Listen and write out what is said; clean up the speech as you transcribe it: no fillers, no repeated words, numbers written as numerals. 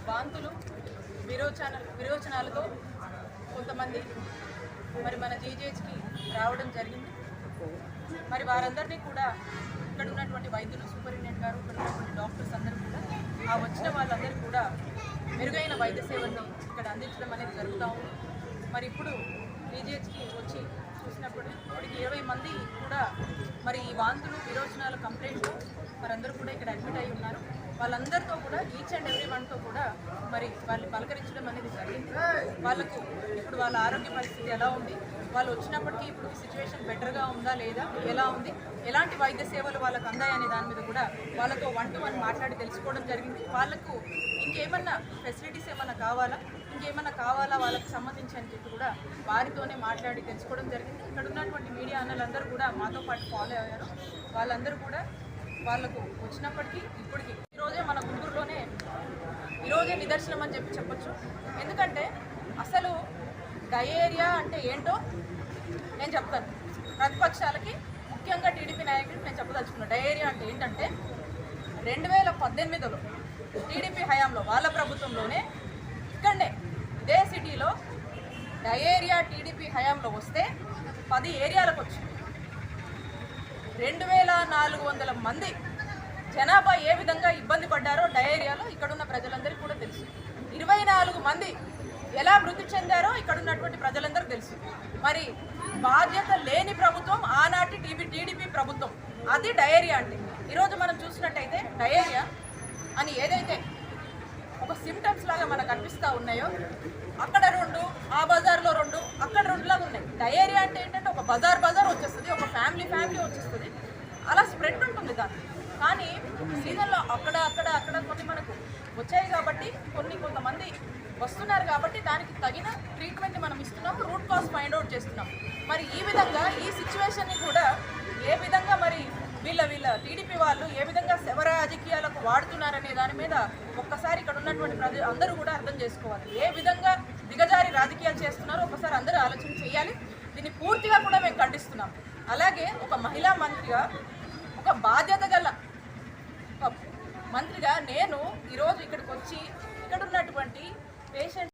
వాంతులు విరోచనాలతో కొంతమంది మరి మన జీజీహెచ్కి రావడం జరిగింది. మరి వారందరినీ కూడా ఇక్కడ ఉన్నటువంటి వైద్యులు, సూపరింటెండెంట్ గారు, ఇక్కడ ఉన్నటువంటి డాక్టర్స్ అందరూ కూడా ఆ వచ్చిన వాళ్ళందరూ కూడా మెరుగైన వైద్య సేవల్ని ఇక్కడ అందించడం అనేది జరుగుతూ ఉంది. మరి ఇప్పుడు జీజీహెచ్కి వచ్చి చూసినప్పుడు ఇప్పటికి 20 మంది కూడా మరి ఈ వాంతులు విరోచనాల కంప్లైంట్లు మరందరూ కూడా ఇక్కడ అడ్మిట్ అయి ఉన్నారు. వాళ్ళందరితో కూడా ఈచ్ అండ్ ఎవ్రీ వన్తో కూడా మరి వాళ్ళని పలకరించడం అనేది జరిగింది. వాళ్ళకు ఇప్పుడు వాళ్ళ ఆరోగ్య పరిస్థితి ఎలా ఉంది, వాళ్ళు వచ్చినప్పటికీ ఇప్పుడు సిచ్యువేషన్ బెటర్గా ఉందా లేదా, ఎలా ఉంది, ఎలాంటి వైద్య సేవలు వాళ్ళకు అందాయనే దాని మీద కూడా వాళ్ళతో 1-to-1 మాట్లాడి తెలుసుకోవడం జరిగింది. వాళ్ళకు ఇంకేమన్నా ఫెసిలిటీస్ ఏమన్నా కావాలా, ఇంకేమన్నా కావాలా వాళ్ళకి సంబంధించి అని చెప్పి కూడా వారితోనే మాట్లాడి తెలుసుకోవడం జరిగింది. ఇక్కడ ఉన్నటువంటి మీడియా అన్నలందరూ కూడా మాతో పాటు ఫాలో అయ్యారు. వాళ్ళందరూ కూడా వాళ్ళకు వచ్చినప్పటికీ ఇప్పటికీ ఈరోజే మన గుంటూరులోనే ఈరోజే నిదర్శనం అని చెప్పొచ్చు. ఎందుకంటే అసలు డయేరియా అంటే ఏంటో నేను చెప్తాను. ప్రతిపక్షాలకి ముఖ్యంగా టీడీపీ నాయకుడికి నేను చెప్పదలుచుకున్నాను. డయేరియా అంటే ఏంటంటే 2018లో టీడీపీ హయాంలో వాళ్ళ ప్రభుత్వంలోనే ఇక్కడనే ఇదే సిటీలో డయేరియా టీడీపీ హయాంలో వస్తే 10 ఏరియాలకు వచ్చింది. 2400 మంది జనాభా ఏ విధంగా ఇబ్బంది పడ్డారో డయేరియాలో ఇక్కడున్న ప్రజలందరికీ కూడా తెలుసు. 24 మంది ఎలా మృతి చెందారో ఇక్కడ ఉన్నటువంటి ప్రజలందరూ తెలుసు. మరి బాధ్యత లేని ప్రభుత్వం ఆనాటి టీడీపీ ప్రభుత్వం, అది డయేరియా అంటే. ఈరోజు మనం చూసినట్టయితే డయేరియా అని ఏదైతే ఒక సిమ్టమ్స్ లాగా మనకు అనిపిస్తూ ఉన్నాయో, అక్కడ 2, ఆ బజార్లో 2, అక్కడ 2 లాగా ఉన్నాయి. డయేరియా అంటే ఏంటంటే ఒక బజార్ వచ్చేస్తుంది, ఒక ఫ్యామిలీ వచ్చేస్తుంది, అలా స్ప్రెడ్ ఉంటుంది దాన్ని. కానీ సీజన్లో అక్కడ కొన్ని మనకు వచ్చాయి కాబట్టి కొంతమంది వస్తున్నారు కాబట్టి దానికి తగిన ట్రీట్మెంట్ని మనం ఇస్తున్నాము, రూట్ కాజ్ ఫైండ్ అవుట్ చేస్తున్నాం. మరి ఈ విధంగా ఈ సిచ్యువేషన్ని కూడా ఏ విధంగా మరి వీళ్ళ టీడీపీ వాళ్ళు ఏ విధంగా శవ రాజకీయాలకు వాడుతున్నారనే దాని మీద ఒక్కసారి ఇక్కడ ఉన్నటువంటి ప్రజలు అందరూ కూడా అర్థం చేసుకోవాలి. ఏ విధంగా దిగజారి రాజకీయాలు చేస్తున్నారో ఒకసారి అందరూ ఆలోచన చేయాలి. దీన్ని పూర్తిగా కూడా మేము ఖండిస్తున్నాం. అలాగే ఒక మహిళా మంత్రిగా, ఒక బాధ్యత గల మంత్రిగా నేను ఈరోజు ఇక్కడికి వచ్చి ఇక్కడ ఉన్నటువంటి పేషెంట్